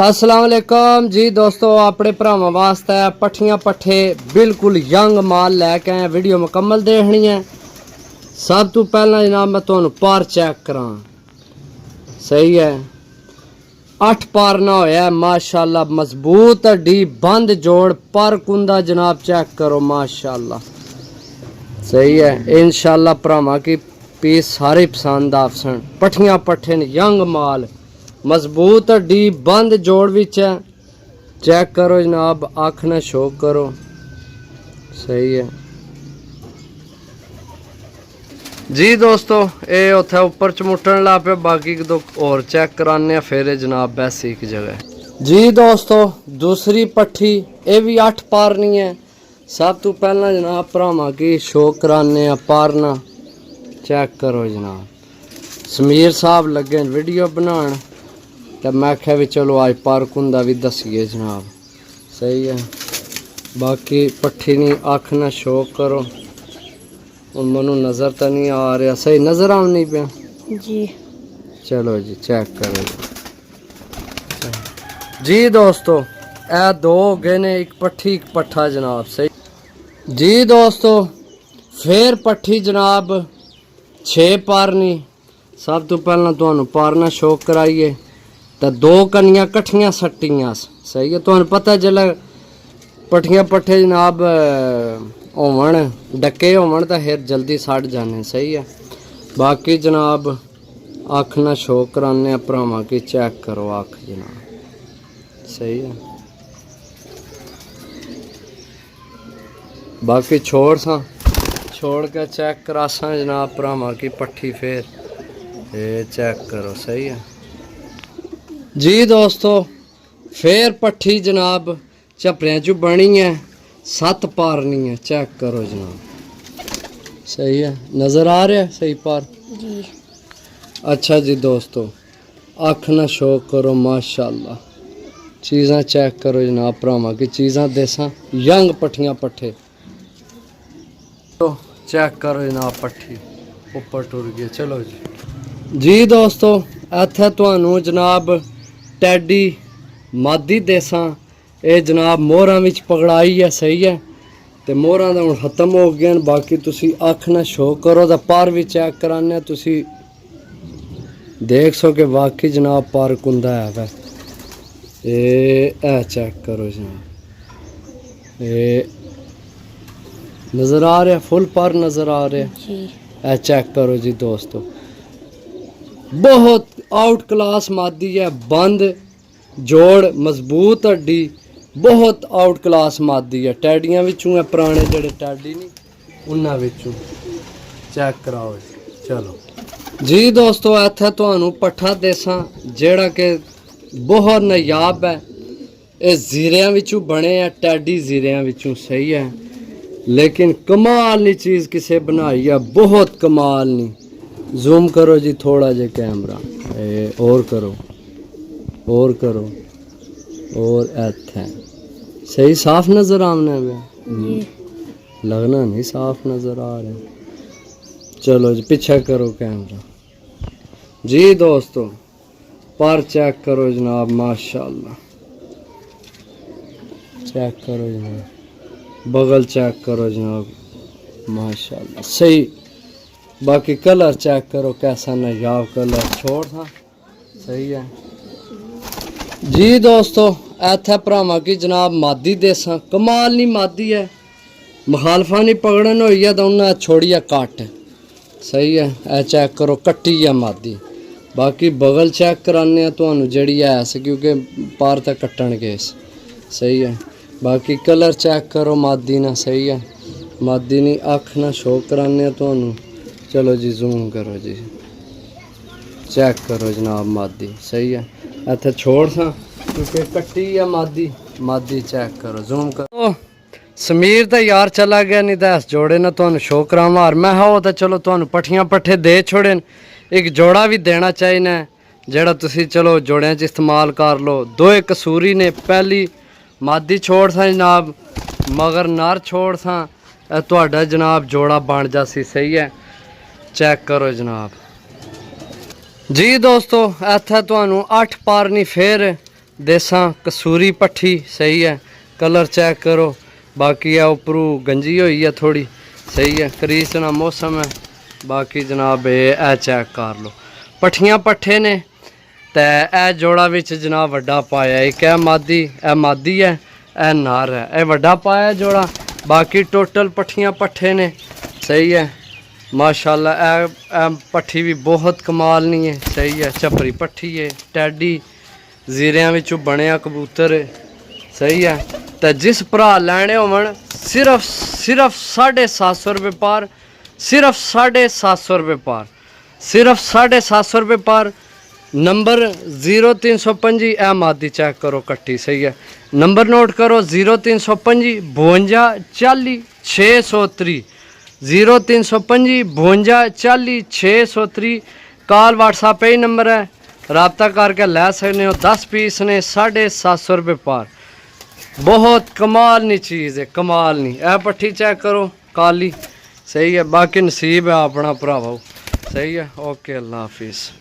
अस्सलाम वालेकुम जी दोस्तों, अपने भरावां वास्ते पट्ठियां पट्ठे बिल्कुल यंग माल लैके आए। वीडियो मुकम्मल देखनी है। सब तो पहला जनाब मैं तुहानू पार चेक करा। सही है, 8 पार ना होया माशाल्लाह, मजबूत हड्डी बंद जोड़ पर कुंदा जनाब चेक करो माशाल्लाह। सही है, इंशाल्लाह भरावां की पीस सारे पसंद आपसन। पट्ठियां पट्ठे ने यंग माल, मजबूत हड्डी बंद जोड़ विच है। चेक करो जनाब, अख ना शो करो। सही है जी दोस्तों, ये उथे उपर चमुटन ला पे। बाकी दो और चेक कराने फिर जनाब बैसी एक जगह। जी दोस्तों, दूसरी पट्ठी ये भी 8 पारनी है। सब तो पहला जनाब भरावां की शो कराने पारना। चेक करो जनाब, समीर साहब लगे वीडियो बनान तो मैं आख्या भी चलो आज पार्क हुंदा भी दसीए जनाब। सही है, बाकी पट्ठी नहीं अख ना शो करो। मनु नज़र तो नहीं आ रहा, सही नज़र आनी पे जी। चलो जी चेक करो जी दोस्तों, ए दो हो गए ने, एक पट्ठी एक पट्ठा जनाब। सही जी दोस्तों, फिर पट्ठी जनाब 6 पारनी। सब तो पहला तुहानू पारना शो कराइए तो 2 कनियां कट्ठियां सट्टियां। सही है, तुहानू पता जिसलै पट्ठियां पट्ठे जनाब होवन डके होवन तो फिर जल्दी सड़ जाने। सही है, बाकी जनाब अख ना शो कराने भरावां की। चेक करो अख जनाब। सही है, बाकी छोड़ के चेक करासा जनाब भरावां की पट्ठी। फिर ये चेक करो। सही है जी दोस्तों, फिर पट्ठी जनाब झपड़ियां चू बनी है, 7 पारनी है। चेक करो जनाब। सही है, नज़र आ रहा है सही पार जी। अच्छा जी दोस्तों, अख ना शो करो माशाल्लाह। चीज़ां चेक करो जनाब भरावां की, चीज़ां देसा यंग पट्ठियां पट्ठे। तो चेक करो जनाब, पट्ठी ऊपर टुर गई। चलो जी दोस्तों, इत्थे तुहानू जनाब टैडी मादी देसा ये जनाब मोहरां विच पकड़ाई है। सही है, तो मोहरां तो हुण खत्म हो गए। बाकी तुसी अख ना शो करो तो पार भी चेक कराने, तुसी देख सो कि वाकई जनाब पार कुंदा है वै। ए चेक करो जनाब, ये नज़र आ रहा, फुल पार नज़र आ रहा है। चेक करो जी दोस्तों, बहुत आउट क्लास मादी है, बंद जोड़ मजबूत हड्डी, बहुत आउट क्लास मादी है। टैडियां विचों है, पुराने जड़े टैडी नहीं उन्हां विचों। चेक कराओ। चलो जी दोस्तों, इत्थे तुहानू पट्ठा देसा जेड़ा कि बहुत नायाब है। ये जीरियां विचों बने है, टैडी जीरियां विचों। सही है, लेकिन कमाल नी चीज़ किसे बनाई है, बहुत कमाल नी। जूम करो जी थोड़ा जे कैमरा, और करो और करो और इत्थे। सही साफ नज़र आना है, लगना नहीं साफ नज़र आ रहा। चलो जी पीछे करो कैमरा जी दोस्तों, पर चेक करो जनाब माशाल्लाह। चेक करो जनाब, बगल चेक करो जनाब माशाल्लाह। सही, बाकी कलर चेक करो कैसा नायाब कलर छोड़ था। सही है जी दोस्तों, इत्थे भरावां की जनाब मादी देसा कमाल नी मादी है। मुखालफा नहीं पकड़न होई है तो उन्हें छोड़िया कट। सही है, ए चेक करो कट्टी है मादी। बाकी बगल चेक कराने तुहानू जड़ी है, क्योंकि पार तक कट्टन गए। सही है, बाकी कलर चेक करो मादी ना। सही है, मादी नी अख ना शो कराने तुहानू। चलो जी जूम करो जी, चेक करो जनाब मादी। सही है, इत्थे छोड़ सा क्योंकि कट्टी है मादी। मादी चेक करो, जूम करो। समीर तो यार चला गया, नहीं तो इस जोड़े ना तुहानू शो करावां। और मैं हो तो चलो तुहानू पट्ठियां पट्ठे दे छोड़े, एक जोड़ा भी देना चाहिए जेड़ा तुसी चलो जोड़ियां च इस्तेमाल कर लो। 2 कसूरी ने, पहली मादी छोड़ सा जनाब, मगर नर छोड़ सा तुहाडा जनाब जोड़ा बन जासी। सही है, चेक करो जनाब जी दोस्तों, इत्थे तुहानू 8 पारनी फिर देसा कसूरी पट्ठी सही है, कलर चेक करो। बाकी है उपरू गंजी हुई है थोड़ी सही है, करीस ना मौसम है। बाकी जनाब ए चेक कर लो पट्ठियाँ पट्ठे ने। तो ए जोड़ा विच जनाब वड्डा पाया, एक है मादी, ए मादी है, ए नार है, ए वड्डा पाया जोड़ा। बाकी टोटल पट्ठियाँ पट्ठे ने सही है माशाल्लाह। ए पट्ठी भी बहुत कमाल नहीं है सही है, छपरी पट्ठी है, टैडी जीरियां विचों बनिया कबूतर है सही है। तो जिस भरा लैने होवन सिर्फ 750 रुपये पार, सिर्फ 750 रुपये पार, सिर्फ 750 रुपये पार। नंबर 0325 ए मादी चेक करो कट्टी सही है, नंबर नोट करो 0325 52 40 603, 0325 52 40 603। कॉल व्हाट्सएप ही नंबर है, रबता करके लै सकते हो। 10 पीस ने 750 रुपये पार, बहुत कमाल नी चीज़ है, कमाल नहीं। यह पट्ठी चेक करो काली सही है, बाकी नसीब है अपना भरावो सही है। ओके अल्लाह हाफिज़।